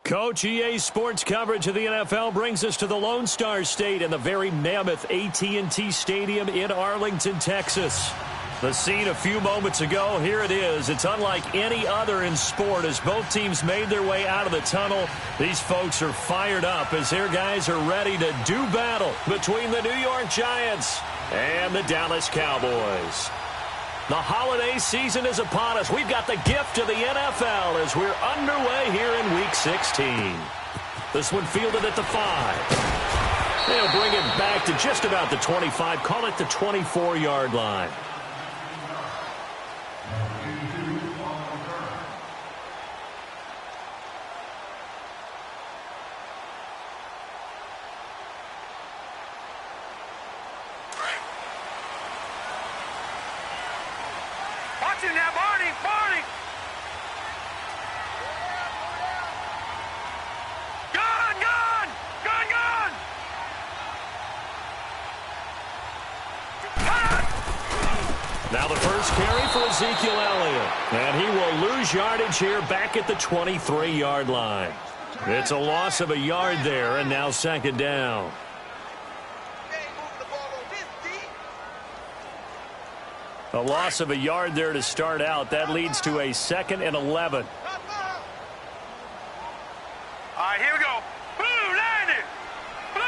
Coach, EA Sports coverage of the NFL brings us to the Lone Star State in the very mammoth AT&T Stadium in Arlington, Texas. The scene a few moments ago, here it is. It's unlike any other in sport as both teams made their way out of the tunnel. These folks are fired up as their guys are ready to do battle between the New York Giants and the Dallas Cowboys. The holiday season is upon us. We've got the gift of the NFL as we're underway here in Week 16. This one fielded at the 5. They'll bring it back to just about the 25. Call it the 24-yard line. Now, Barney! Gone! Now the first carry for Ezekiel Elliott. And he will lose yardage here back at the 23-yard line. It's a loss of a yard there, and now second down. A loss of a yard there to start out. That leads to a 2nd and 11. All right, here we go. Blue 90! Blue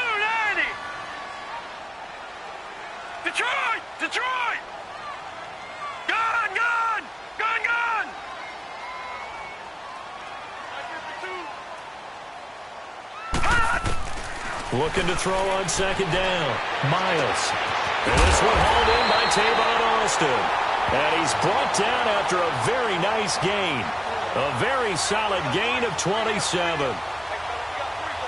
90! Detroit! Gone! Looking to throw on second down. Miles. And this one hauled in by Tavon Austin. And he's brought down after a very nice gain. A very solid gain of 27.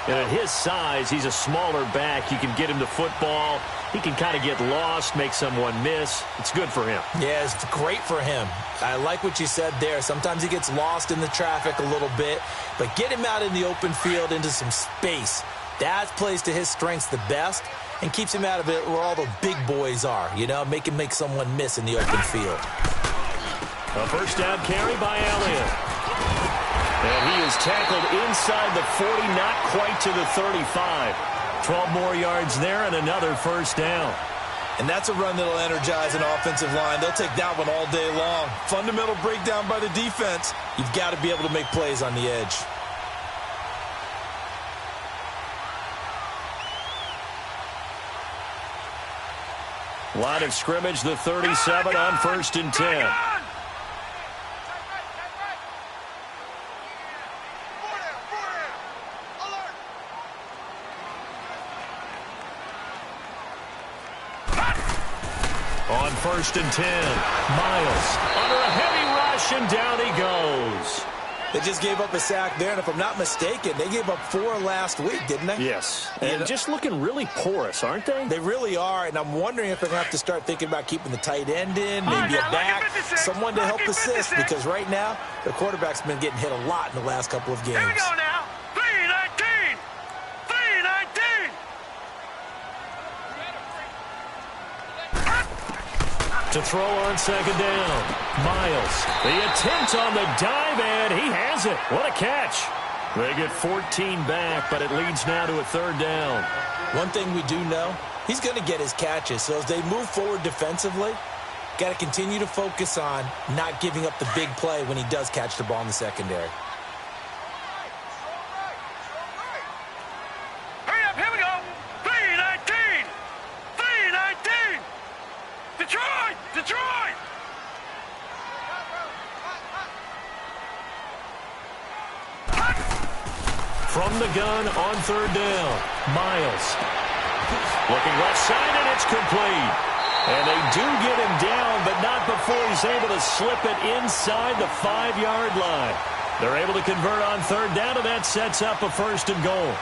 And at his size, he's a smaller back. You can get him the football. He can kind of get lost, make someone miss. It's good for him. Yeah, it's great for him. I like what you said there. Sometimes he gets lost in the traffic a little bit. But get him out in the open field into some space. That plays to his strengths the best and keeps him out of it where all the big boys are, you know, make someone miss in the open field. A first down carry by Elliott. And he is tackled inside the 40, not quite to the 35. 12 more yards there and another first down. And that's a run that'll energize an offensive line. They'll take that one all day long. Fundamental breakdown by the defense. You've got to be able to make plays on the edge. Line of scrimmage, the 37 on 1st and 10. On 1st and 10, Miles under a heavy rush, and down he goes. They just gave up a sack there, and if I'm not mistaken, they gave up 4 last week, didn't they? Yes, and just looking really porous, aren't they? They really are, and I'm wondering if they're going to have to start thinking about keeping the tight end in, maybe a back, someone to help assist, because right now, the quarterback's been getting hit a lot in the last couple of games. Here we go now. 3-19! 3-19! To throw on second down, Miles. The attempt on the dive, and he has it. What a catch. They get 14 back, but it leads now to a 3rd down. One thing we do know, he's going to get his catches. So as they move forward defensively, got to continue to focus on not giving up the big play when he does catch the ball in the secondary. Hurry up, here we go. 3-19! 3-19! Detroit! From the gun on 3rd down, Miles. Looking left side, and it's complete. And they do get him down, but not before he's able to slip it inside the 5-yard line. They're able to convert on 3rd down, and that sets up a 1st and goal.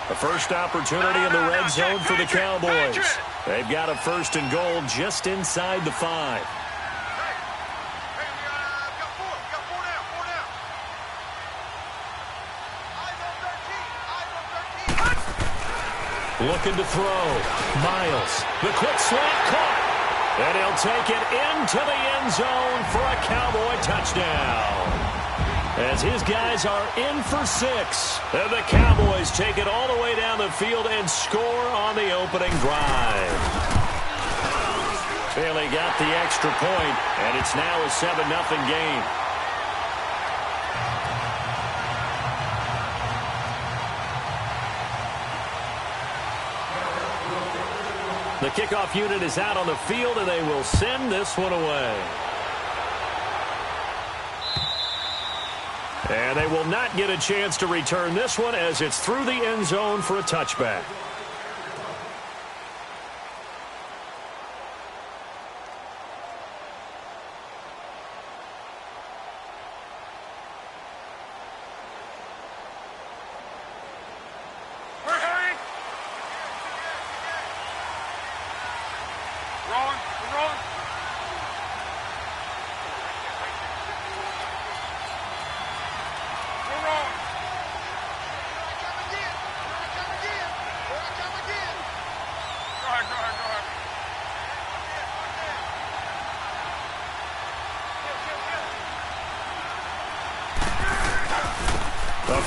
The first opportunity in the red zone for the Cowboys. They've got a 1st and goal just inside the 5. Looking to throw. Miles. The quick slant caught. And he'll take it into the end zone for a Cowboy touchdown. As his guys are in for 6. And the Cowboys take it all the way down the field and score on the opening drive. Bailey got the extra point, and it's now a 7-0 game. The kickoff unit is out on the field, and they will send this one away. And they will not get a chance to return this one as it's through the end zone for a touchback.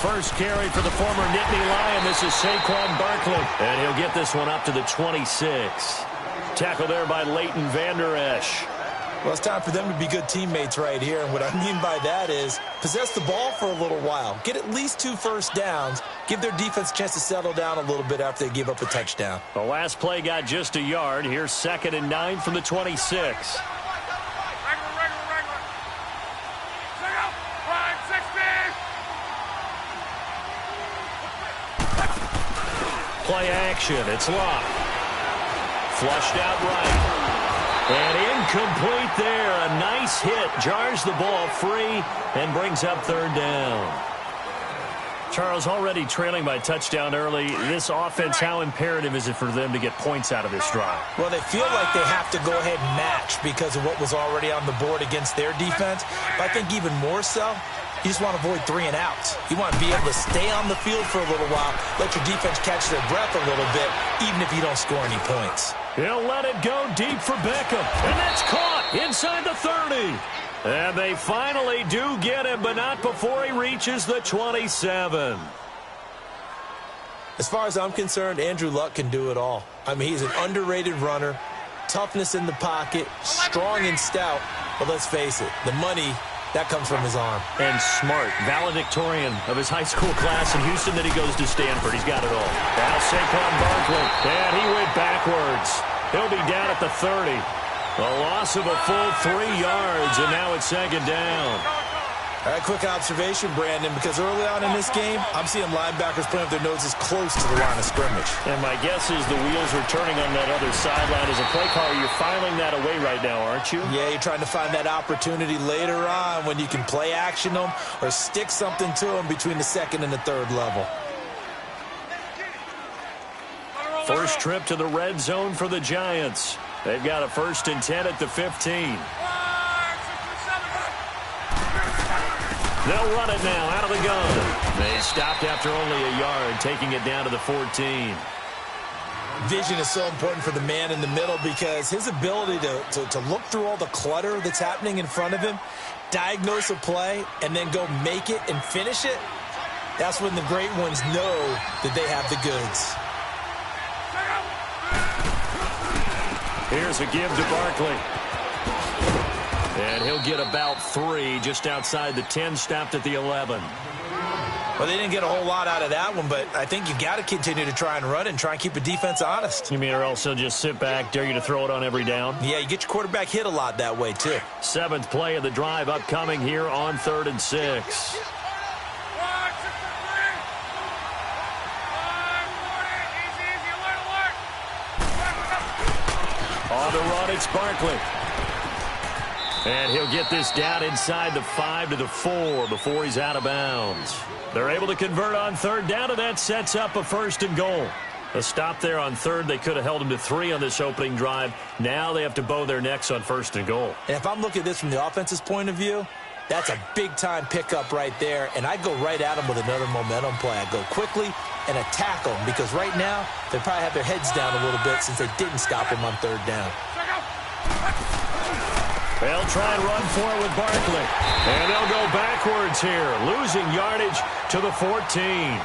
First carry for the former Nittany Lion. This is Saquon Barkley. And he'll get this one up to the 26. Tackle there by Leighton Vander Esch. Well, it's time for them to be good teammates right here. And what I mean by that is possess the ball for a little while. Get at least 2 first downs. Give their defense a chance to settle down a little bit after they give up a touchdown. The last play got just a yard. Here's 2nd and 9 from the 26. Play action. It's locked. Flushed out right. And incomplete there. A nice hit. Jars the ball free and brings up 3rd down. Charles, already trailing by touchdown early. This offense, how imperative is it for them to get points out of this drive? Well, they feel like they have to go ahead and match because of what was already on the board against their defense. But I think even more so, you just want to avoid 3 and outs. You want to be able to stay on the field for a little while, let your defense catch their breath a little bit, even if you don't score any points. He'll let it go deep for Beckham. And that's caught inside the 30. And they finally do get him, but not before he reaches the 27. As far as I'm concerned, Andrew Luck can do it all. I mean, he's an underrated runner, toughness in the pocket, strong and stout. But let's face it, the money, that comes from his arm. And smart. Valedictorian of his high school class in Houston, that he goes to Stanford. He's got it all. Now Saquon Barkley. And he went backwards. He'll be down at the 30. A loss of a full 3 yards, and now it's 2nd down. All right, quick observation, Brandon, because early on in this game, I'm seeing linebackers putting up their noses close to the line of scrimmage. And my guess is the wheels are turning on that other sideline. As a play caller, you're filing that away right now, aren't you? Yeah, you're trying to find that opportunity later on when you can play action them or stick something to them between the 2nd and the 3rd level. First trip to the red zone for the Giants. They've got a 1st and 10 at the 15. They'll run it now out of the gun. They stopped after only a yard, taking it down to the 14. Vision is so important for the man in the middle because his ability to look through all the clutter that's happening in front of him, diagnose a play, and then go make it and finish it, that's when the great ones know that they have the goods. Here's a give to Barkley. And he'll get about 3 just outside the 10, stopped at the 11. Well, they didn't get a whole lot out of that one, but I think you got to continue to try and run and try and keep the defense honest. You mean or else he'll just sit back, dare you to throw it on every down? Yeah, you get your quarterback hit a lot that way, too. 7th play of the drive upcoming here on 3rd and 6. On the run, it's Barkley. And he'll get this down inside the 5 to the 4 before he's out of bounds. They're able to convert on 3rd down, and that sets up a 1st and goal. A stop there on 3rd. They could have held him to 3 on this opening drive. Now they have to bow their necks on 1st and goal. And if I'm looking at this from the offense's point of view, that's a big-time pickup right there, and I'd go right at him with another momentum play. I'd go quickly and attack them because right now they probably have their heads down a little bit since they didn't stop him on 3rd down. They'll try and run for it with Barkley. And they'll go backwards here, losing yardage to the 14.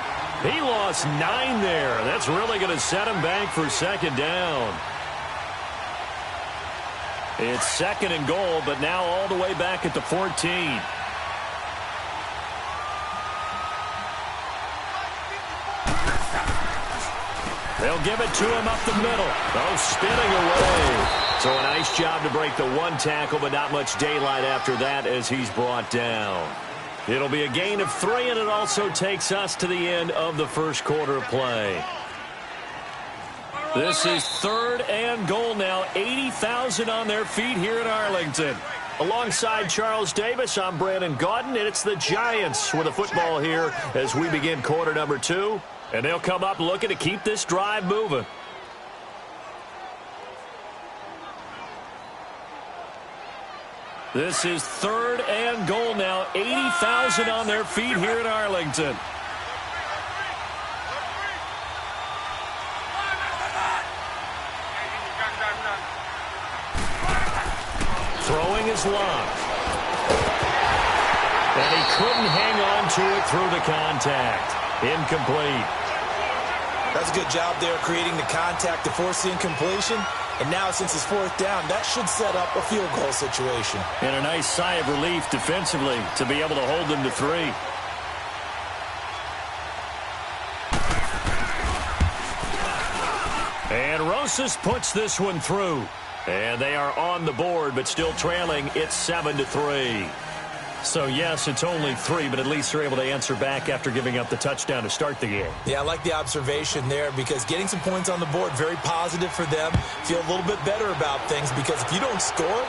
He lost 9 there. That's really going to set him back for second down. It's second and goal, but now all the way back at the 14. They'll give it to him up the middle. Oh, spinning away. So a nice job to break the one tackle, but not much daylight after that as he's brought down. It'll be a gain of 3, and it also takes us to the end of the first quarter of play. This is third and goal now. 80,000 on their feet here in Arlington. Alongside Charles Davis, I'm Brandon Gaudin, and it's the Giants with the football here as we begin quarter number 2. And they'll come up looking to keep this drive moving. This is third and goal now. 80,000 on their feet here in Arlington. Throwing is locked. And he couldn't hang on to it through the contact. Incomplete. That's a good job there, creating the contact to force the incompletion. And now, since it's fourth down, that should set up a field goal situation. And a nice sigh of relief defensively to be able to hold them to 3. And Rosas puts this one through. And they are on the board, but still trailing. It's 7-3. So, yes, it's only 3, but at least they're able to answer back after giving up the touchdown to start the game. Yeah, I like the observation there because getting some points on the board, very positive for them. Feel a little bit better about things because if you don't score,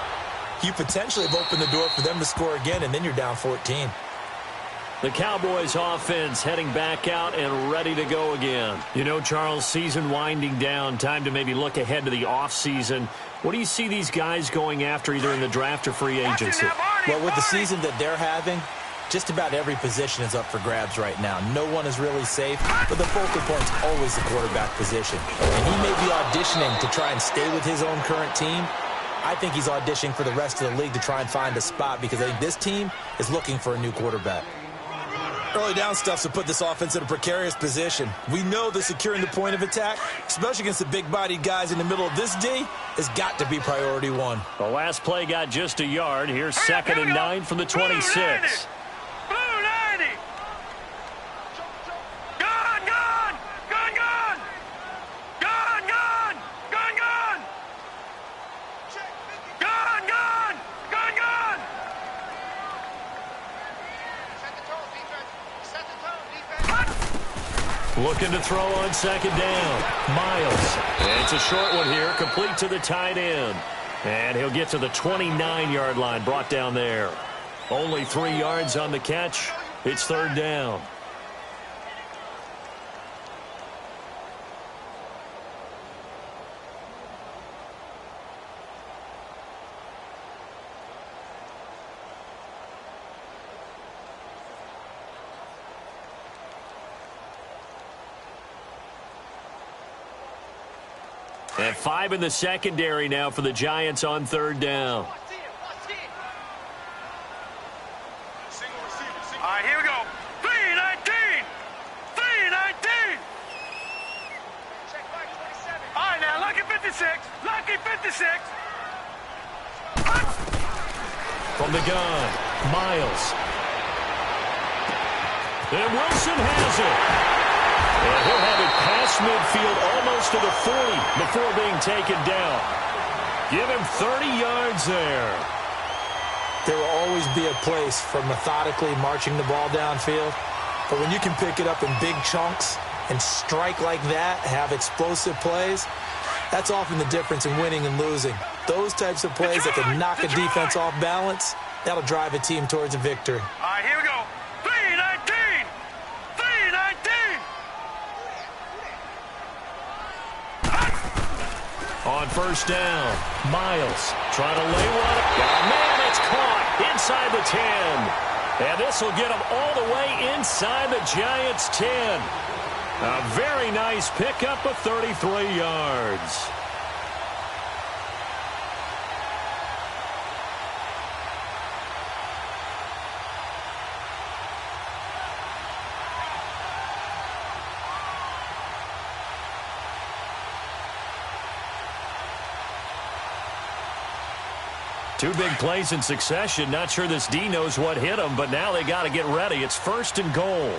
you potentially have opened the door for them to score again, and then you're down 14. The Cowboys offense heading back out and ready to go again. You know, Charles, season winding down, time to maybe look ahead to the offseason. What do you see these guys going after either in the draft or free agency? Well, with the season that they're having, just about every position is up for grabs right now. No one is really safe, but the focal point's always the quarterback position. And he may be auditioning to try and stay with his own current team. I think he's auditioning for the rest of the league to try and find a spot because I think this team is looking for a new quarterback. Early down stuff's to put this offense in a precarious position. We know that securing the point of attack, especially against the big-bodied guys in the middle of this D, has got to be priority 1. The last play got just a yard. Here's second and 9 from the 26. Blue 90. Gone, gone. Gone, gone. Gone, gone. Gone, gone. Gone, gone. Gone, gone. Looking to throw on second down. Miles. It's a short one here, complete to the tight end. And he'll get to the 29-yard line, brought down there. Only 3 yards on the catch. It's third down. And 5 in the secondary now for the Giants on third down. All right, here we go. 319. 319. All right, now, lucky 56. Lucky 56. From the gun, Miles. And Wilson has it. And he'll have it past midfield almost to the 40 before being taken down. Give him 30 yards there. There will always be a place for methodically marching the ball downfield. But when you can pick it up in big chunks and strike like that, have explosive plays, that's often the difference in winning and losing. Those types of plays that can knock a defense off balance, that'll drive a team towards a victory. All right, here we go. 319. 319. On first down, Miles trying to lay one. Oh, man, it's caught inside the 10. And this will get them all the way inside the Giants' 10. A very nice pickup of 33 yards. Two big plays in succession. Not sure this D knows what hit him, but now they got to get ready. It's 1st and goal.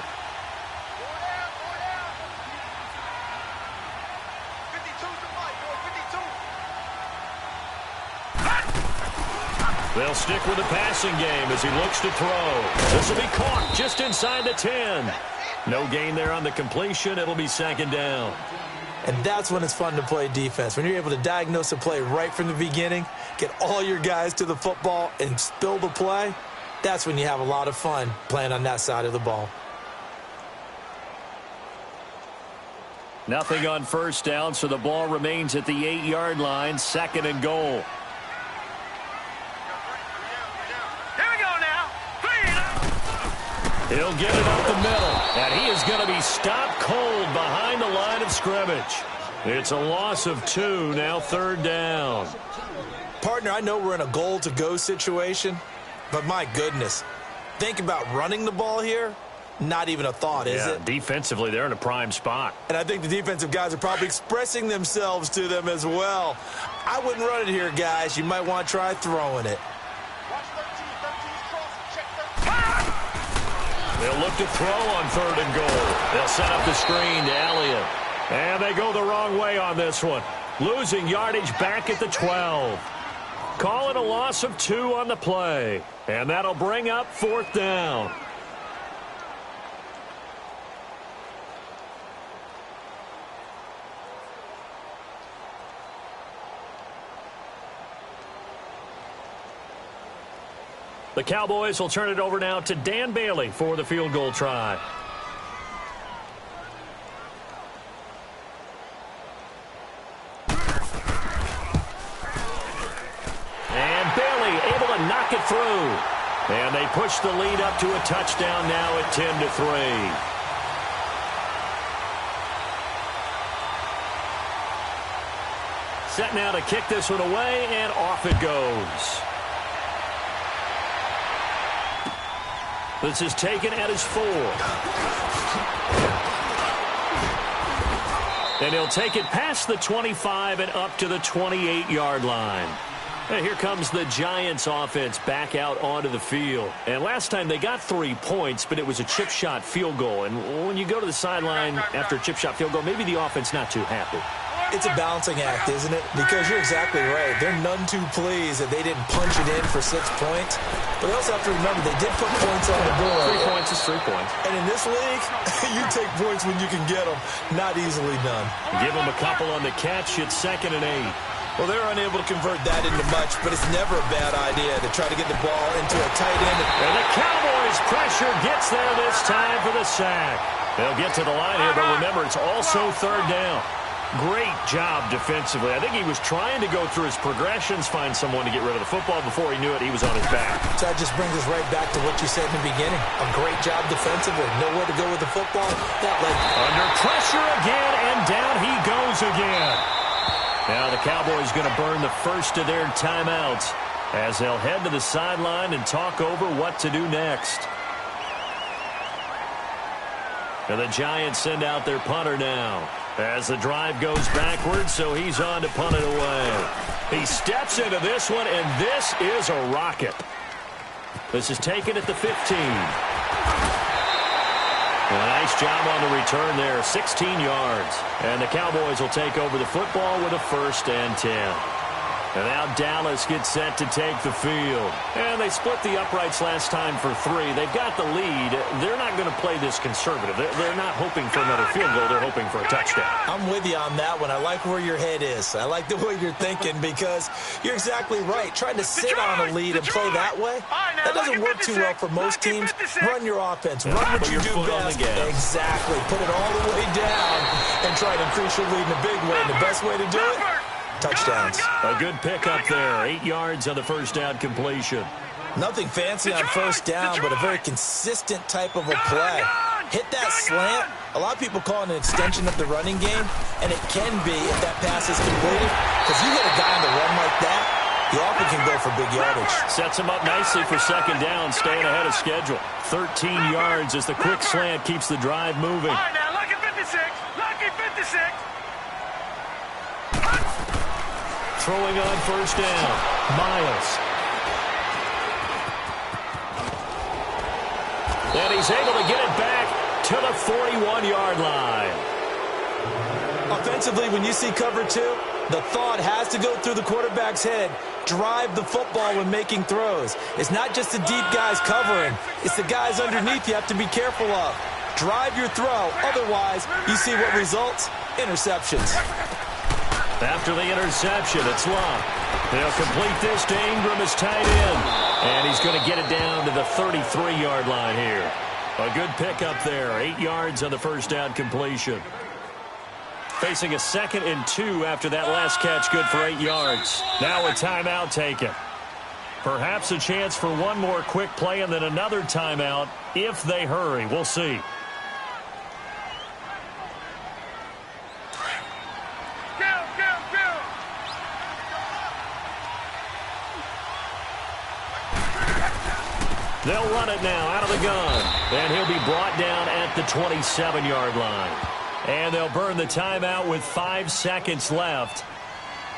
They'll stick with the passing game as he looks to throw. This will be caught just inside the 10. No gain there on the completion. It'll be 2nd down. And that's when it's fun to play defense. When you're able to diagnose a play right from the beginning, get all your guys to the football, and spill the play, that's when you have a lot of fun playing on that side of the ball. Nothing on 1st down, so the ball remains at the 8-yard line. 2nd and goal. He'll get it up the middle, and he is going to be stopped cold behind the line of scrimmage. It's a loss of 2, now 3rd down. Partner, I know we're in a goal-to-go situation, but my goodness, think about running the ball here. Not even a thought, is it? Defensively, they're in a prime spot. And I think the defensive guys are probably expressing themselves to them as well. I wouldn't run it here, guys. You might want to try throwing it. They'll look to throw on 3rd and goal. They'll set up the screen to Elliott. And they go the wrong way on this one. Losing yardage back at the 12. Call it a loss of 2 on the play. And that'll bring up 4th down. The Cowboys will turn it over now to Dan Bailey for the field goal try. And Bailey able to knock it through. And they push the lead up to a touchdown now at 10-3. Set now to kick this one away, and off it goes. This is taken at his 4. And he'll take it past the 25 and up to the 28-yard line. And here comes the Giants offense back out onto the field. And last time they got 3 points, but it was a chip shot field goal. And when you go to the sideline after a chip shot field goal, maybe the offense not too happy. It's a balancing act, isn't it? Because you're exactly right. They're none too pleased that they didn't punch it in for 6 points. But they also have to remember they did put points on the board. 3 points is 3 points. And in this league, you take points when you can get them. Not easily done. Give them a couple on the catch. It's 2nd and 8. Well, they're unable to convert that into much, but it's never a bad idea to try to get the ball into a tight end. And the Cowboys' pressure gets there this time for the sack. They'll get to the line here, but remember, it's also 3rd down. Great job defensively. I think he was trying to go through his progressions, find someone to get rid of the football. Before he knew it, he was on his back. So that just brings us right back to what you said in the beginning. A great job defensively. Nowhere to go with the football. That led. Under pressure again, and down he goes again. Now the Cowboys going to burn the first of their timeouts as they'll head to the sideline and talk over what to do next. And the Giants send out their punter now as the drive goes backwards, so he's on to punt it away. He steps into this one, and this is a rocket. This is taken at the 15. A nice job on the return there, 16 yards. And the Cowboys will take over the football with a 1st and 10. And now Dallas gets set to take the field. And they split the uprights last time for 3. They've got the lead. They're not going to play this conservative. They're not hoping for another field goal. They're hoping for a touchdown. I'm with you on that one. I like where your head is. I like the way you're thinking because you're exactly right. Trying to sit on a lead and play that way, that doesn't work too well for most teams. Run your offense. Run what you do best. Exactly. Put it all the way down and try to increase your lead in a big way. And the best way to do it, touchdowns. A good pickup there. 8 yards on the first down completion. Nothing fancy on first down, but a very consistent type of a play. Hit that slant. A lot of people call it an extension of the running game, and it can be if that pass is completed. Because you hit a guy on the run like that, he often can go for big yardage. Sets him up nicely for 2nd down, staying ahead of schedule. 13 yards as the quick slant keeps the drive moving. All right, now, lucky 56. Lucky 56. Throwing on first down, Miles. And he's able to get it back to the 41-yard line. Offensively, when you see cover two, the thought has to go through the quarterback's head. Drive the football when making throws. It's not just the deep guys covering. It's the guys underneath you have to be careful of. Drive your throw. Otherwise, you see what results? Interceptions. After the interception, it's Love. He'll complete this to Ingram as tight end. And he's going to get it down to the 33-yard line here. A good pickup there. 8 yards on the first down completion. Facing a 2nd and 2 after that last catch, good for 8 yards. Now a timeout taken. Perhaps a chance for one more quick play and then another timeout if they hurry. We'll see. They'll run it now out of the gun. And he'll be brought down at the 27-yard line. And they'll burn the timeout with 5 seconds left.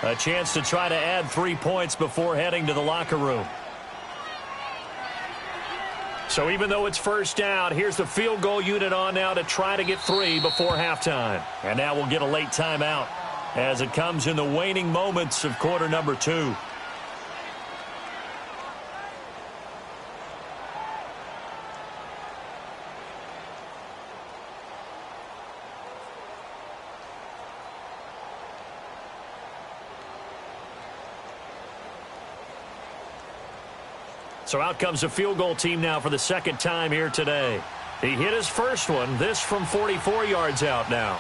A chance to try to add 3 points before heading to the locker room. So even though it's first down, here's the field goal unit on now to try to get 3 before halftime. And now we'll get a late timeout as it comes in the waning moments of quarter number 2. So out comes a field goal team now for the second time here today. He hit his first one, this from 44 yards out now.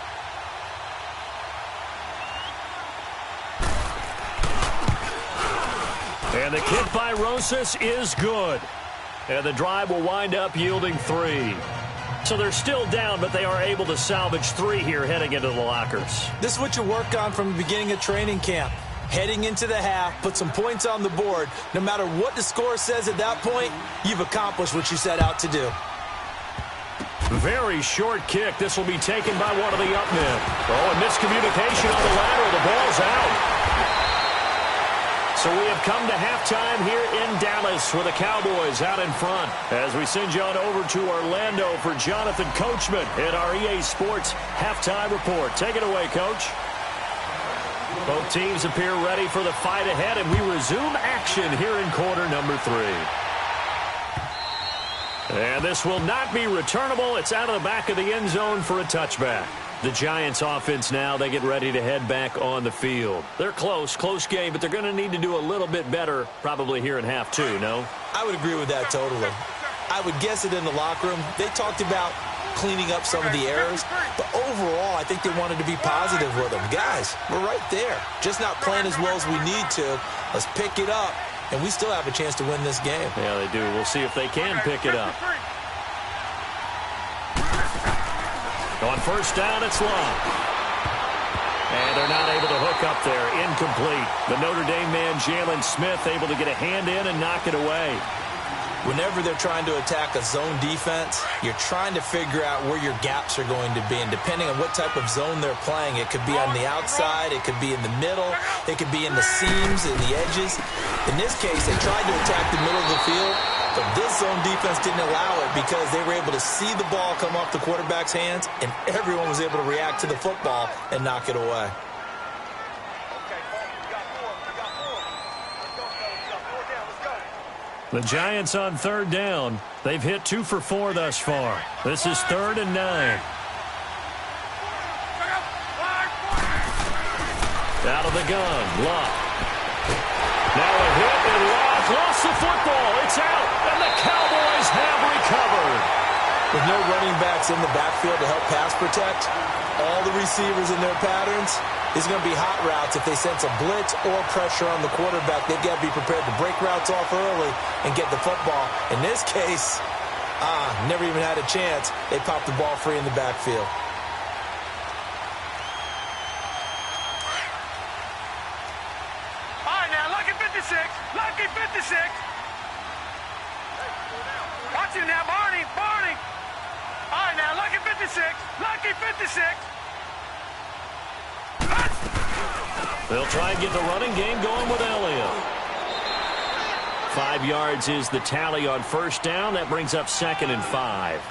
And the kick by Rosas is good. And the drive will wind up yielding 3. So they're still down, but they are able to salvage 3 here heading into the lockers. This is what you work on from the beginning of training camp. Heading into the half, put some points on the board. No matter what the score says at that point, you've accomplished what you set out to do. Very short kick. This will be taken by one of the up men. Oh, and miscommunication on the lateral. The ball's out. So we have come to halftime here in Dallas with the Cowboys out in front. As we send you on over to Orlando for Jonathan Coachman in our EA Sports Halftime Report. Take it away, Coach. Both teams appear ready for the fight ahead, and we resume action here in quarter number 3. And this will not be returnable. It's out of the back of the end zone for a touchback. The Giants offense now, they get ready to head back on the field. They're close game, but they're going to need to do a little bit better probably here in half 2, no? I would agree with that totally. I would guess it in the locker room. They talked about cleaning up some of the errors, but overall, I think they wanted to be positive with them. Guys, we're right there. Just not playing as well as we need to. Let's pick it up, and we still have a chance to win this game. Yeah, they do. We'll see if they can pick it up. On first down, it's Love. And they're not able to hook up there. Incomplete. The Notre Dame man, Jalen Smith, able to get a hand in and knock it away. Whenever they're trying to attack a zone defense, you're trying to figure out where your gaps are going to be. And depending on what type of zone they're playing, it could be on the outside, it could be in the middle, it could be in the seams and the edges. In this case, they tried to attack the middle of the field, but this zone defense didn't allow it because they were able to see the ball come off the quarterback's hands, and everyone was able to react to the football and knock it away. The Giants on third down. They've hit 2 for 4 thus far. This is 3rd and 9. Out of the gun, Love. Now a hit, and Love lost the football. It's out, and the Cowboys have recovered. With no running backs in the backfield to help pass protect, all the receivers in their patterns, it's going to be hot routes. If they sense a blitz or pressure on the quarterback, they've got to be prepared to break routes off early and get the football. In this case, never even had a chance. They popped the ball free in the backfield. All right, now, lucky 56. Lucky 56. Watch him now, Barney. All right, now, lucky 56. Lucky 56. They'll try and get the running game going with Elliott. 5 yards is the tally on first down. That brings up 2nd and 5.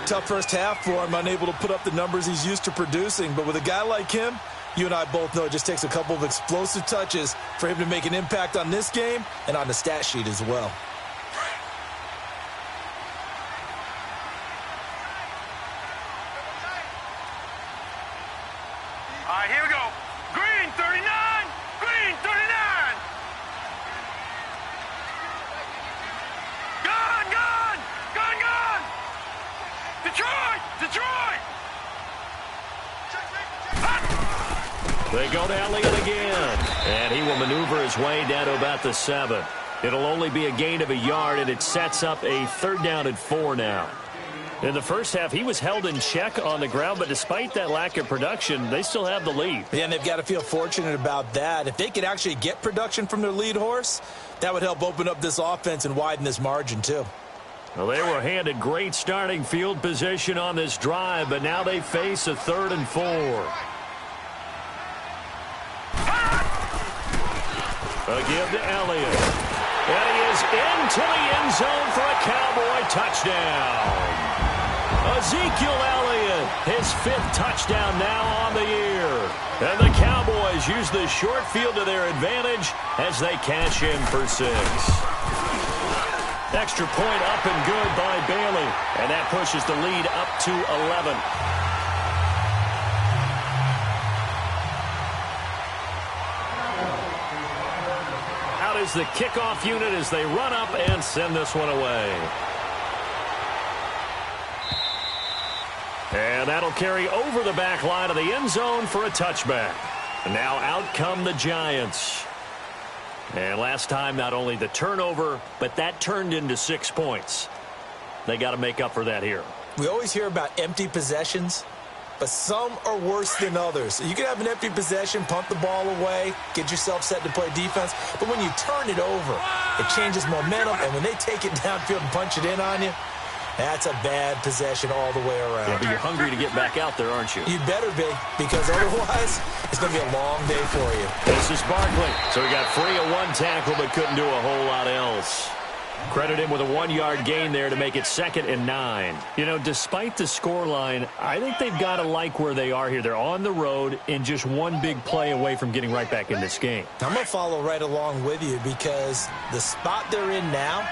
Tough first half for him, unable to put up the numbers he's used to producing. But with a guy like him, you and I both know it just takes a couple of explosive touches for him to make an impact on this game and on the stat sheet as well. All right, here we go. Green 39. Green 39. Gun, gun. Gun, gun. Detroit. Detroit. They go to Elliott again, and he will maneuver his way down to about the 7. It'll only be a gain of a yard, and it sets up a 3rd down and 4 now. In the first half, he was held in check on the ground, but despite that lack of production, they still have the lead. Yeah, and they've got to feel fortunate about that. If they could actually get production from their lead horse, that would help open up this offense and widen this margin too. Well, they were handed great starting field position on this drive, but now they face a 3rd and 4. A give to Elliott. And he is into the end zone for a Cowboy touchdown. Ezekiel Elliott, his 5th touchdown now on the year. And the Cowboys use the short field to their advantage as they catch him for 6. Extra point up and good by Bailey. And that pushes the lead up to 11. Out is the kickoff unit as they run up and send this one away. And that'll carry over the back line of the end zone for a touchback. And now out come the Giants. And last time, not only the turnover, but that turned into 6 points. They got to make up for that here. We always hear about empty possessions, but some are worse than others. You can have an empty possession, pump the ball away, get yourself set to play defense, but when you turn it over, it changes momentum, and when they take it downfield and punch it in on you, that's a bad possession all the way around. Yeah, but you're hungry to get back out there, aren't you? You better be, because otherwise, it's going to be a long day for you. This is Barkley. So he got free of 1 tackle, but couldn't do a whole lot else. Credit him with a 1-yard gain there to make it 2nd and 9. You know, despite the scoreline, I think they've got to like where they are here. They're on the road and just one big play away from getting right back in this game. I'm going to follow right along with you because the spot they're in now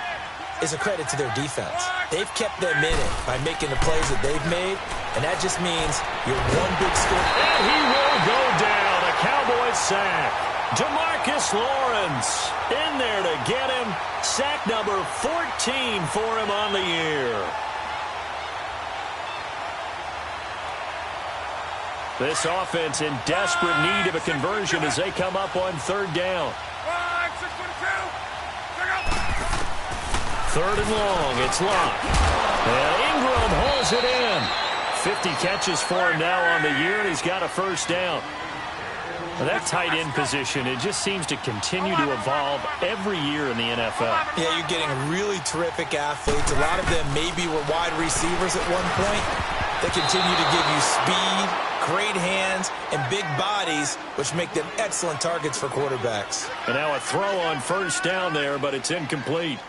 is a credit to their defense. They've kept them in it by making the plays that they've made, and that just means you're one big score. And he will go down. A Cowboys sack. DeMarcus Lawrence in there to get him. Sack number 14 for him on the year. This offense in desperate need of a conversion as they come up on 3rd down. 3rd and long. It's locked. And Ingram holds it in. 50 catches for him now on the year, and he's got a 1st down. Well, that tight end position, it just seems to continue to evolve every year in the NFL. Yeah, you're getting really terrific athletes. A lot of them maybe were wide receivers at one point. They continue to give you speed, great hands, and big bodies, which make them excellent targets for quarterbacks. And now a throw on 1st down there, but it's incomplete.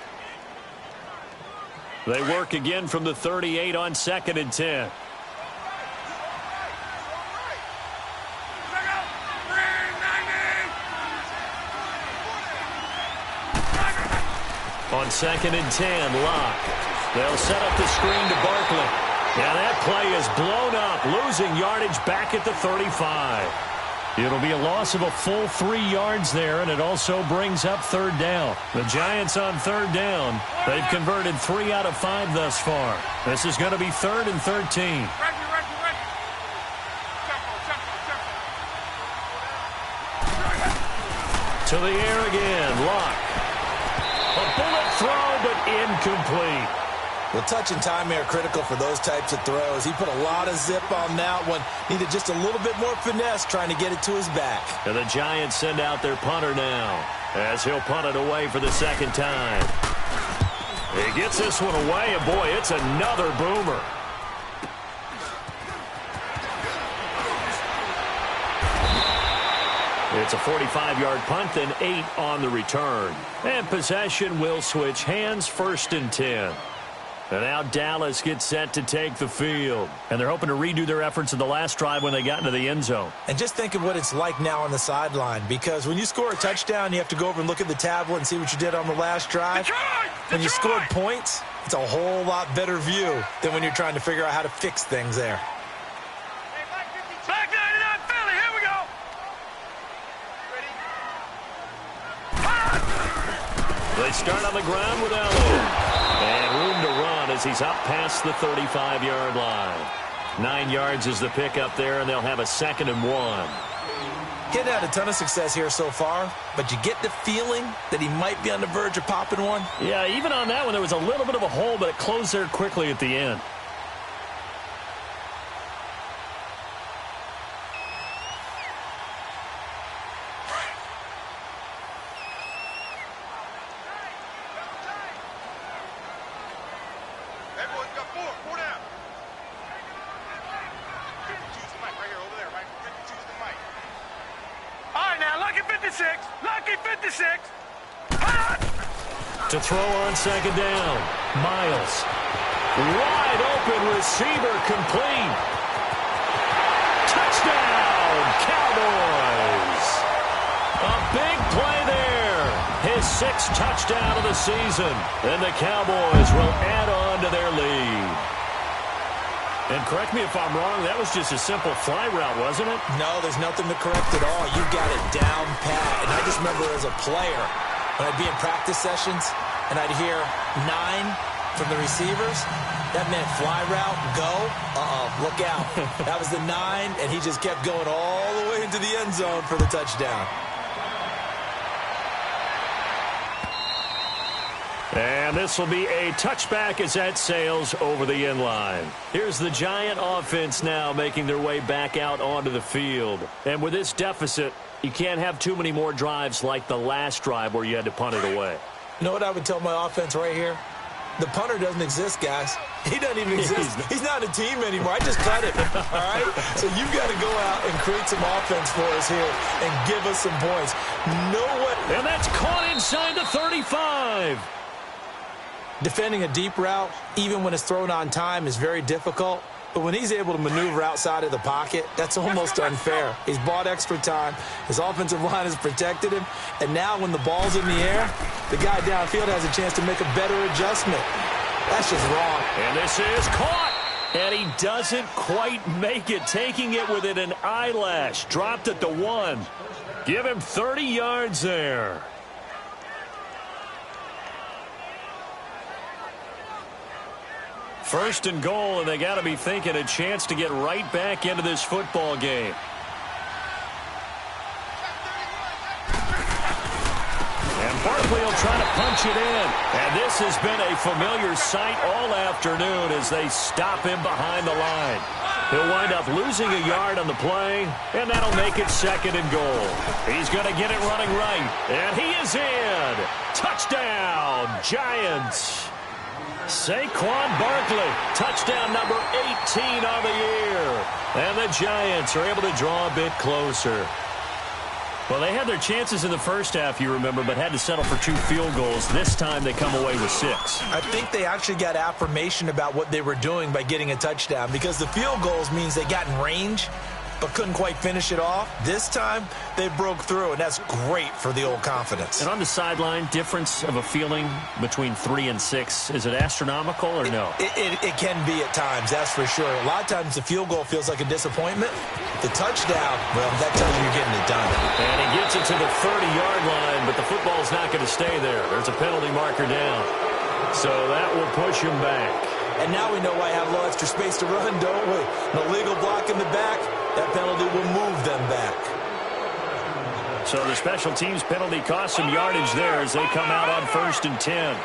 They work again from the 38 on 2nd and 10. On 2nd and 10, Locke. They'll set up the screen to Barkley. And that play is blown up, losing yardage back at the 35. It'll be a loss of a full 3 yards there, and it also brings up 3rd down. The Giants on 3rd down. They've converted 3 out of 5 thus far. This is going to be 3rd and 13. To the air again, Locke. A bullet throw, but incomplete. Well, touch and time are critical for those types of throws. He put a lot of zip on that one. Needed just a little bit more finesse trying to get it to his back. And the Giants send out their punter now as he'll punt it away for the 2nd time. He gets this one away, and boy, it's another boomer. It's a 45-yard punt, then 8 on the return. And possession will switch hands, 1st and 10. And now Dallas gets set to take the field. And they're hoping to redo their efforts in the last drive when they got into the end zone. And just think of what it's like now on the sideline, because when you score a touchdown, you have to go over and look at the tablet and see what you did on the last drive. When you scored points, it's a whole lot better view than when you're trying to figure out how to fix things there. Black 99 Philly, here we go. They start on the ground with Elliott. And room to run as he's up past the 35-yard line. 9 yards is the pick up there, and they'll have a 2nd and 1. Getting had a ton of success here so far, but you get the feeling that he might be on the verge of popping one. Yeah, even on that one, there was a little bit of a hole, but it closed there quickly at the end. Lucky 56. To throw on 2nd down. Miles. Wide open receiver complete. Touchdown, Cowboys. A big play there. His 6th touchdown of the season. And the Cowboys will add on to their lead. And correct me if I'm wrong, that was just a simple fly route, wasn't it? No, there's nothing to correct at all. You got it down pat. And I just remember as a player, when I'd be in practice sessions and I'd hear 9 from the receivers, that meant fly route, go, look out. That was the 9, and he just kept going all the way into the end zone for the touchdown. And this will be a touchback as that sails over the end line. Here's the Giant offense now making their way back out onto the field. And with this deficit, you can't have too many more drives like the last drive where you had to punt it away. You know what I would tell my offense right here? The punter doesn't exist, guys. He doesn't even exist. He's not a team anymore. I just cut him, all right? So you've got to go out and create some offense for us here and give us some points. No way. And that's caught inside the 35. Defending a deep route, even when it's thrown on time, is very difficult. But when he's able to maneuver outside of the pocket, that's almost unfair. He's bought extra time. His offensive line has protected him. And now when the ball's in the air, the guy downfield has a chance to make a better adjustment. That's just wrong. And this is caught. And he doesn't quite make it, taking it within an eyelash. Dropped at the 1. Give him 30 yards there. First and goal, and they got to be thinking a chance to get right back into this football game. And Barkley will try to punch it in. And this has been a familiar sight all afternoon as they stop him behind the line. He'll wind up losing a yard on the play, and that'll make it 2nd and goal. He's going to get it running right, and he is in. Touchdown, Giants. Saquon Barkley, touchdown number 18 on the year. And the Giants are able to draw a bit closer. Well, they had their chances in the first half, you remember, but had to settle for 2 field goals. This time they come away with 6. I think they actually got affirmation about what they were doing by getting a touchdown, because the field goals means they got in range but couldn't quite finish it off. This time, they broke through, and that's great for the old confidence. And on the sideline, difference of a feeling between 3 and 6, is it astronomical or no? It can be at times, that's for sure. A lot of times the field goal feels like a disappointment. The touchdown, well, that tells you you're getting it done. And he gets it to the 30-yard line, but the football's not going to stay there. There's a penalty marker down. So that will push him back. And now we know why I have a little extra space to run, don't we? An illegal block in the back. That penalty will move them back. So the special teams penalty cost some yardage there as they come out on 1st and 10.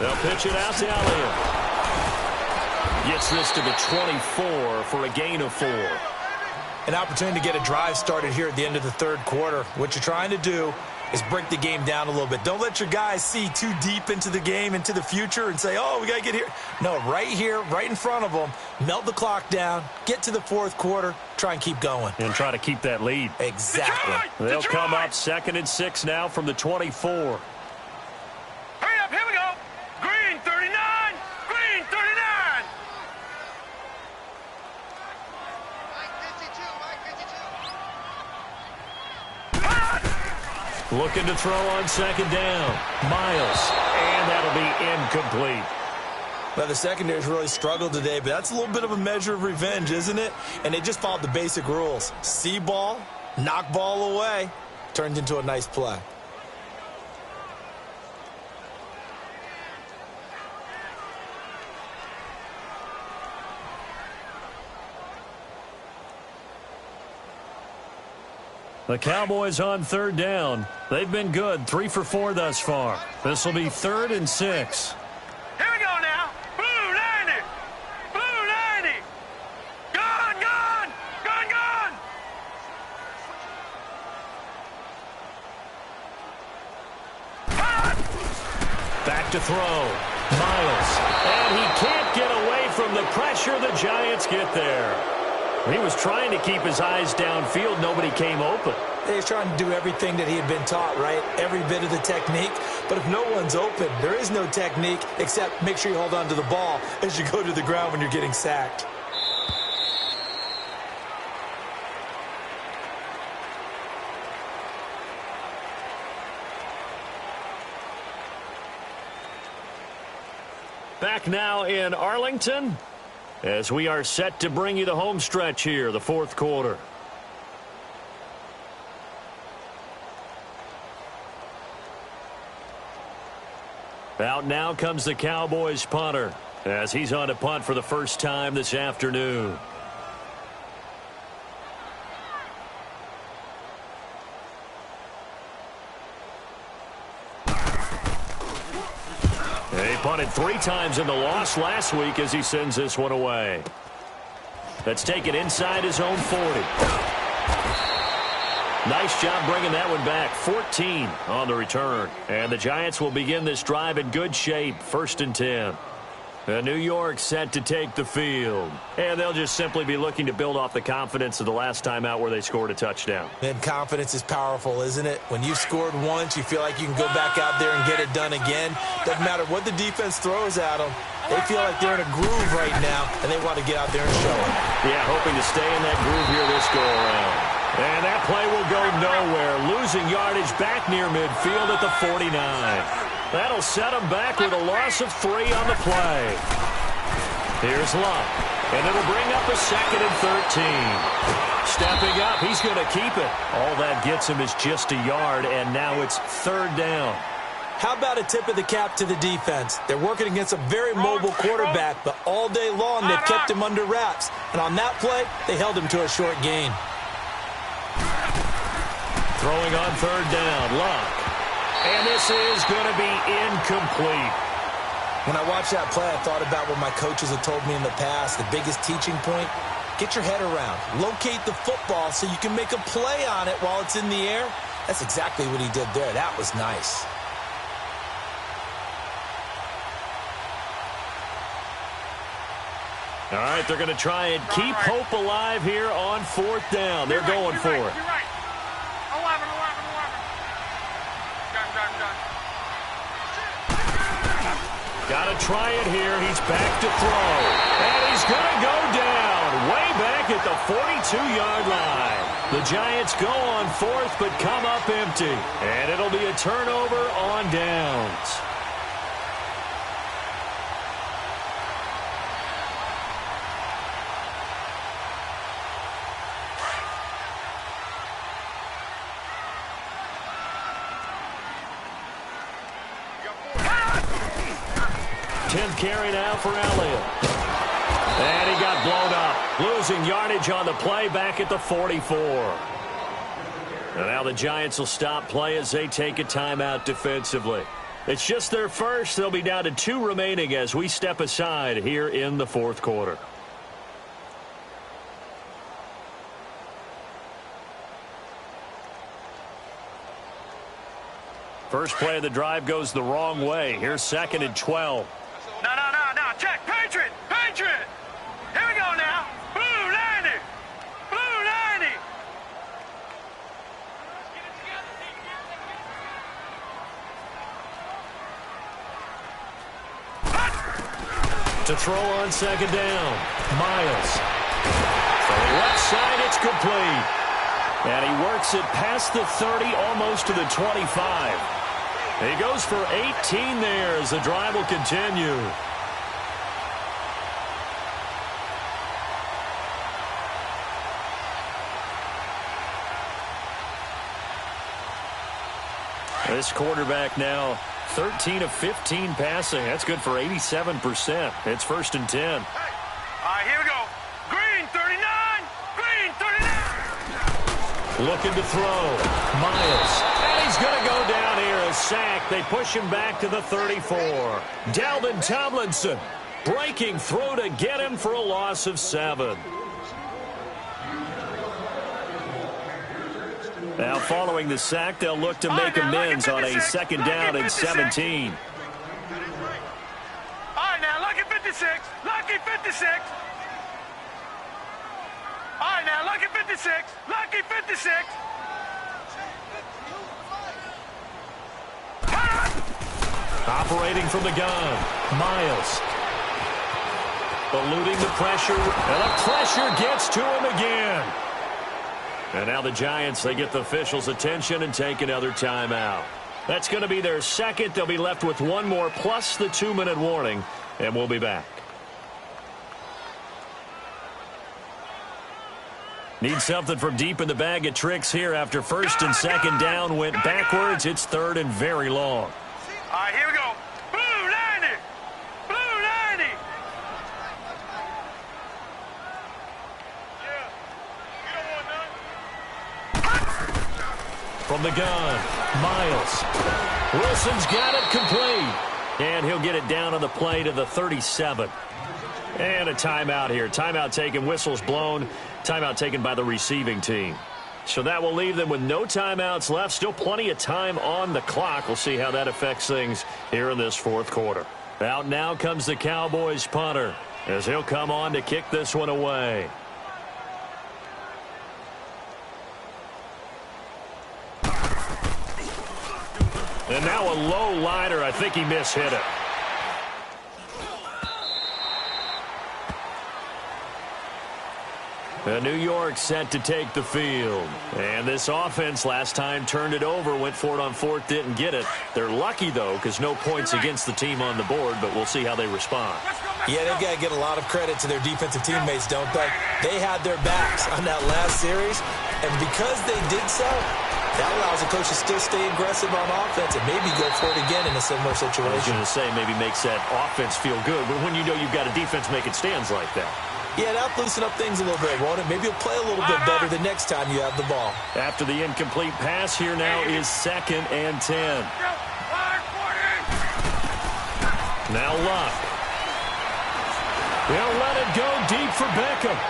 They'll pitch it out to Elliott. Gets this to the 24 for a gain of 4. An opportunity to get a drive started here at the end of the 3rd quarter. What you're trying to do is break the game down a little bit. Don't let your guys see too deep into the game, into the future, and say, oh, we got to get here. No, right here, right in front of them, melt the clock down, get to the fourth quarter, try and keep going. And try to keep that lead. Exactly. They'll come up 2nd and 6 now from the 24. Hurry up, here we go. Green 39, green 39. Looking to throw on 2nd down. Miles. And that'll be incomplete. Well, the secondary's really struggled today, but that's a little bit of a measure of revenge, isn't it? And they just followed the basic rules. See ball, knock ball away. Turned into a nice play. The Cowboys on 3rd down. They've been good, 3 for 4 thus far. This will be 3rd and 6. Here we go now. Blue 90. Blue 90. Gone, gone, gone, gone. Back to throw. Miles. And he can't get away from the pressure. The Giants get there. He was trying to keep his eyes downfield. Nobody came open. He's trying to do everything that he had been taught, right? Every bit of the technique. But if no one's open, there is no technique except make sure you hold on to the ball as you go to the ground when you're getting sacked. Back now in Arlington as we are set to bring you the home stretch here, the 4th quarter. Out now comes the Cowboys punter as he's on to punt for the first time this afternoon. He punted 3 times in the loss last week as he sends this one away. That's taken inside his own 40. Nice job bringing that one back. 14 on the return. And the Giants will begin this drive in good shape. 1st and 10. New York set to take the field. And they'll just simply be looking to build off the confidence of the last time out where they scored a touchdown. And confidence is powerful, isn't it? When you've scored once, you feel like you can go back out there and get it done again. Doesn't matter what the defense throws at them. They feel like they're in a groove right now, and they want to get out there and show it. Yeah, hoping to stay in that groove here this go-around. And that play will go nowhere. Losing yardage back near midfield at the 49. That'll set him back with a loss of 3 on the play. Here's Luck. And it'll bring up a 2nd and 13. Stepping up, he's going to keep it. All that gets him is just a yard, and now it's 3rd down. How about a tip of the cap to the defense? They're working against a very mobile quarterback, but all day long they've kept him under wraps. And on that play, they held him to a short gain. Throwing on 3rd down, Luck. And this is going to be incomplete. When I watched that play, I thought about what my coaches have told me in the past. The biggest teaching point, get your head around. Locate the football so you can make a play on it while it's in the air. That's exactly what he did there. That was nice. All right, they're going to try and keep hope alive here on 4th down. They're going for it. You're right. 11. Done. Got to try it here. He's back to throw. And he's going to go down way back at the 42-yard line. The Giants go on 4th but come up empty. And it'll be a turnover on downs. Carry now for Elliott. And he got blown up. Losing yardage on the play back at the 44. And now the Giants will stop play as they take a timeout defensively. It's just their first. They'll be down to 2 remaining as we step aside here in the 4th quarter. First play of the drive goes the wrong way. Here's 2nd and 12. No. Check. Patriot. Here we go now. Blue 90. Blue 90. To throw on 2nd down. Miles. From the left side, it's complete. And he works it past the 30, almost to the 25. He goes for 18 there as the drive will continue. This quarterback now 13 of 15 passing. That's good for 87%. It's 1st and 10. All right, here we go. Green 39. Green 39. Looking to throw. Miles. And he's going to go down here. A sack. They push him back to the 34. Dalvin Tomlinson. Breaking through to get him for a loss of 7. Now, following the sack, they'll look to make amends on a 2nd down and 17. All right, now, lucky 56. Lucky 56. All right, now, lucky 56. Lucky 56. Operating from the gun. Miles. Eluding the pressure. And the pressure gets to him again. And now the Giants, they get the officials' attention and take another timeout. That's going to be their 2nd. They'll be left with 1 more plus the 2-minute warning. And we'll be back. Need something from deep in the bag of tricks here after 1st and 2nd down went backwards. It's 3rd and very long. All right, here we go. Blue 90. Blue 90. From the gun, Miles. Wilson's got it complete. And he'll get it down on the play to the 37. And a timeout here. Timeout taken, whistles blown. Timeout taken by the receiving team. So that will leave them with no timeouts left. Still plenty of time on the clock. We'll see how that affects things here in this 4th quarter. Out now comes the Cowboys punter as he'll come on to kick this one away. And now a low liner. I think he mishit it. New York set to take the field. And this offense last time turned it over, went for it on 4th, didn't get it. They're lucky, though, because no points against the team on the board, but we'll see how they respond. Yeah, they've got to get a lot of credit to their defensive teammates, don't they? They had their backs on that last series, and because they did so, that allows the coach to still stay aggressive on offense and maybe go for it again in a similar situation. I was going to say maybe makes that offense feel good, but when you know you've got a defense making stands like that. Yeah, that'll loosen up things a little bit, won't it? Maybe you'll play a little bit better the next time you have the ball. After the incomplete pass, here now is 2nd and 10. Now Luck. They'll let it go deep for Beckham.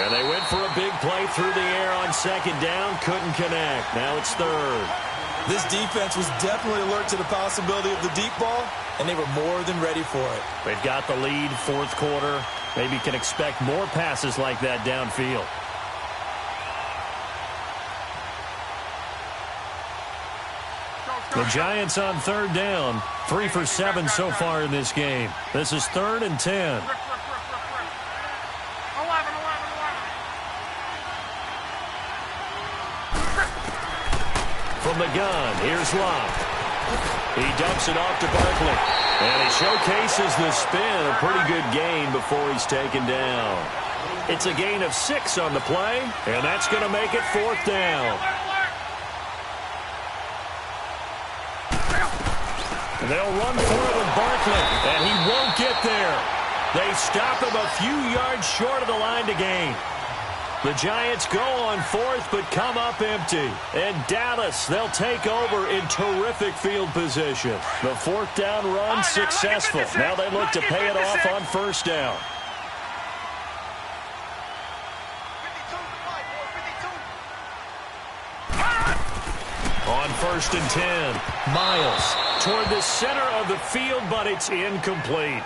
And they went for a big play through the air on 2nd down. Couldn't connect. Now it's 3rd. This defense was definitely alert to the possibility of the deep ball, and they were more than ready for it. They've got the lead, 4th quarter. Maybe can expect more passes like that downfield. The Giants on 3rd down. 3 for 7 so far in this game. This is 3rd and 10. From the gun, here's Locke. He dumps it off to Barkley. And he showcases the spin. A pretty good gain before he's taken down. It's a gain of 6 on the play, and that's going to make it 4th down. And they'll run for it with Barkley, and he won't get there. They stop him a few yards short of the line to gain. The Giants go on 4th, but come up empty. And Dallas, they'll take over in terrific field position. The 4th down run successful. Now they look to pay it off on 1st down. On first and 10. Miles toward the center of the field, but it's incomplete.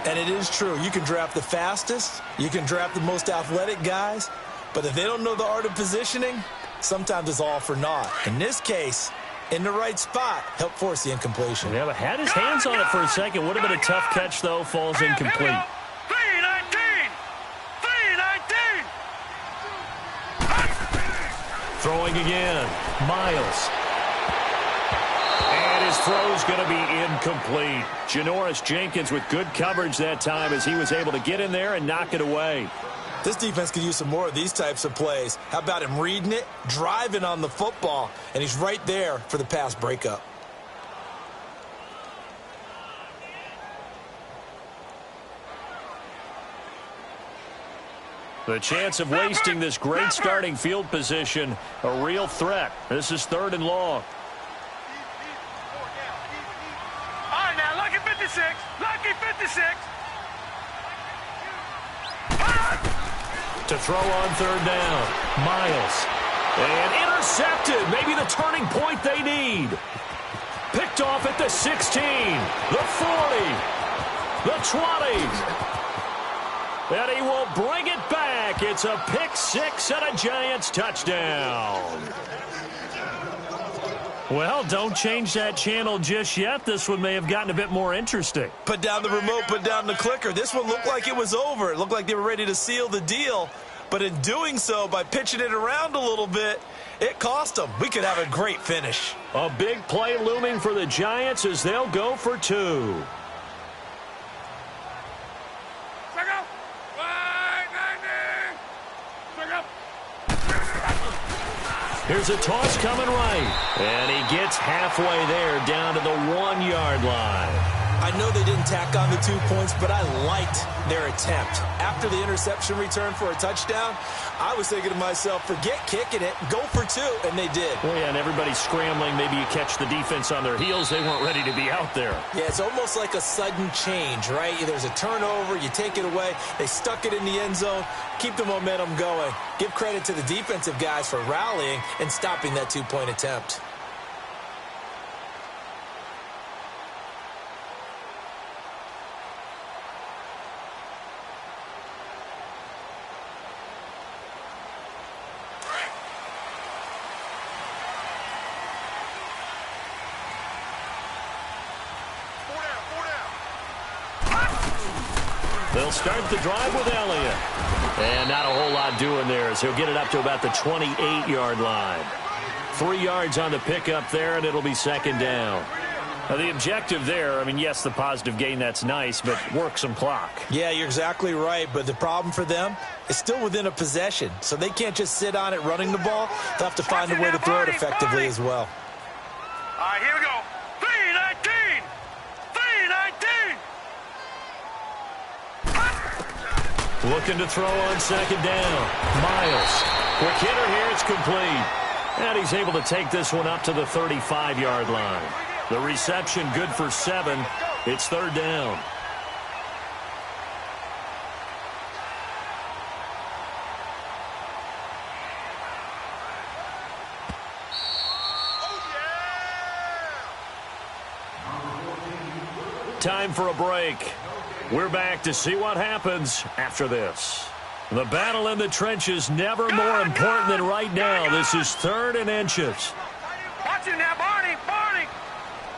And it is true. You can draft the fastest. You can draft the most athletic guys. But if they don't know the art of positioning, sometimes it's all for naught. In this case, in the right spot, helped force the incompletion. Yeah, but had his hands on it for a second. Would have been a tough catch, though. Falls incomplete. 319! 319! Throwing again. Miles. And his throw's going to be incomplete. Janoris Jenkins with good coverage that time as he was able to get in there and knock it away. This defense could use some more of these types of plays. How about him reading it, driving on the football, and he's right there for the pass breakup. The chance of wasting this great starting field position, a real threat. This is 3rd and long. All right, now, lucky 56. Lucky 56. To throw on 3rd down. Miles. And intercepted. Maybe the turning point they need. Picked off at the 16. The 40. The 20. And he will bring it back. It's a pick 6 and a Giants touchdown. Well, don't change that channel just yet. This one may have gotten a bit more interesting. Put down the remote, put down the clicker. This one looked like it was over. It looked like they were ready to seal the deal. But in doing so, by pitching it around a little bit, it cost them. We could have a great finish. A big play looming for the Giants as they'll go for 2. Here's a toss coming right. And he gets halfway there down to the 1-yard line. I know they didn't tack on the 2 points, but I liked their attempt. After the interception return for a touchdown, I was thinking to myself, forget kicking it, go for 2, and they did. Well, yeah, and everybody's scrambling. Maybe you catch the defense on their heels. They weren't ready to be out there. Yeah, it's almost like a sudden change, right? There's a turnover, you take it away, they stuck it in the end zone, keep the momentum going. Give credit to the defensive guys for rallying and stopping that 2-point attempt. They'll start the drive with Elliott. And not a whole lot doing there as he'll get it up to about the 28-yard line. 3 yards on the pickup there, and it'll be 2nd down. Now, the objective there, I mean, yes, the positive gain, that's nice, but work some clock. Yeah, you're exactly right, but the problem for them is still within a possession, so they can't just sit on it running the ball. They'll have to find a way to throw it effectively as well. All right, here we go. 319! 319! Looking to throw on 2nd down. Miles. Quick hitter here. It's complete. And he's able to take this one up to the 35-yard line. The reception good for 7. It's 3rd down. Time for a break. We're back to see what happens after this. The battle in the trenches never more important than right now. This is 3rd and inches. Watch it now, Barney. Barney.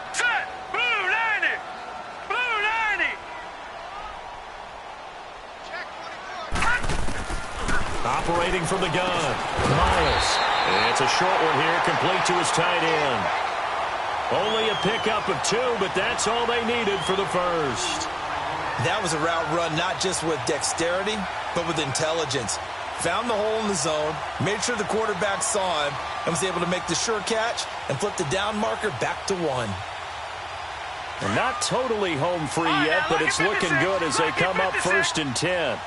Set. Blue 90. Blue 90. Operating from the gun. Miles. It's a short one here, complete to his tight end. Only a pickup of 2, but that's all they needed for the first. That was a route run not just with dexterity, but with intelligence. Found the hole in the zone, made sure the quarterback saw him, and was able to make the sure catch and flip the down marker back to 1. And not totally home free yet, but it's looking good as they come up 1st and 10.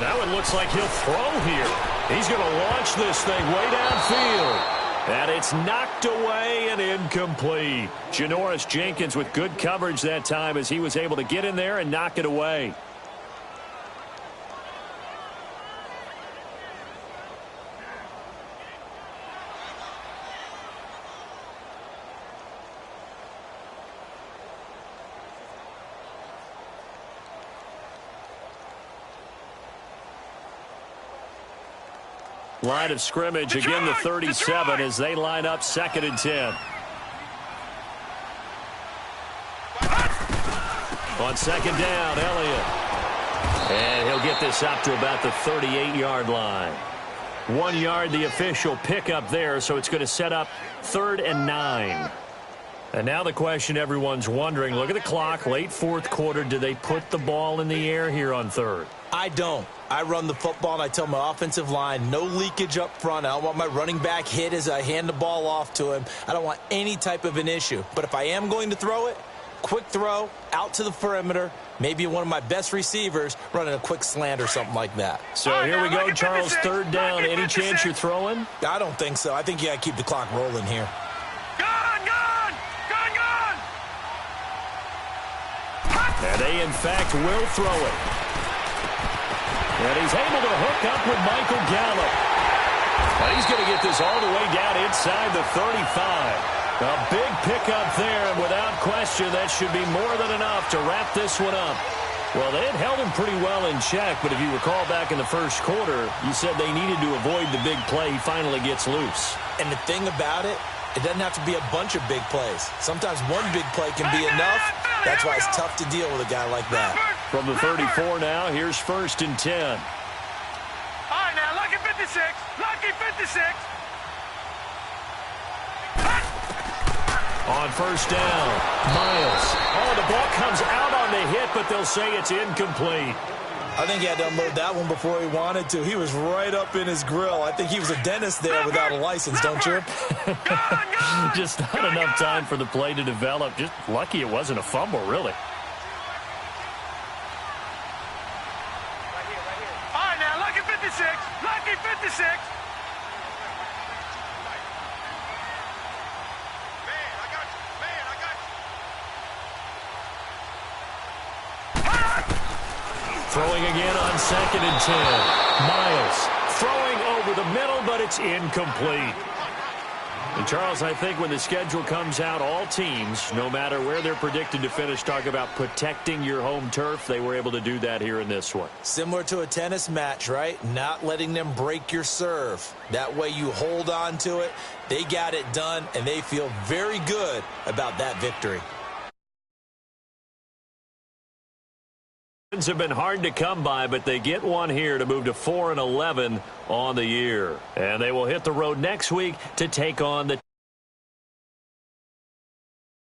That one looks like he'll throw here. He's going to launch this thing way downfield. And it's knocked away and incomplete. Janoris Jenkins with good coverage that time as he was able to get in there and knock it away. line of scrimmage. Again, the 37 as they line up 2nd and 10. On 2nd down, Elliott. And he'll get this up to about the 38-yard line. 1 yard, the official pickup there, so it's going to set up 3rd and 9. And now the question everyone's wondering, look at the clock, late 4th quarter, do they put the ball in the air here on 3rd? I don't. I run the football, and I tell my offensive line, no leakage up front. I don't want my running back hit as I hand the ball off to him. I don't want any type of an issue. But if I am going to throw it, quick throw, out to the perimeter, maybe one of my best receivers running a quick slant or something like that. So here we go, Charles, 3rd down. Any chance you're throwing? I don't think so. I think you got to keep the clock rolling here. And they, in fact, will throw it. And he's able to hook up with Michael Gallup. And he's going to get this all the way down inside the 35. A big pickup there, and without question, that should be more than enough to wrap this one up. Well, they had held him pretty well in check, but if you recall back in the 1st quarter, you said they needed to avoid the big play. He finally gets loose. And the thing about it, it doesn't have to be a bunch of big plays. Sometimes one big play can be enough. That's why it's tough to deal with a guy like that. From the 34 now, here's 1st and 10. All right, now, lucky 56. Lucky 56. On 1st down, Miles. Oh, the ball comes out on the hit, but they'll say it's incomplete. I think he had to unload that one before he wanted to. He was right up in his grill. I think he was a dentist there without a license, don't you? Just not enough time for the play to develop. Just lucky it wasn't a fumble, really. All right, now, lucky 56. Lucky 56. Throwing again on 2nd and 10. Miles throwing over the middle, but it's incomplete. And Charles, I think when the schedule comes out, all teams, no matter where they're predicted to finish, talk about protecting your home turf. They were able to do that here in this one. Similar to a tennis match, right? Not letting them break your serve. That way you hold on to it. They got it done, and they feel very good about that victory. Have been hard to come by, but they get one here to move to 4-11 on the year. And they will hit the road next week to take on the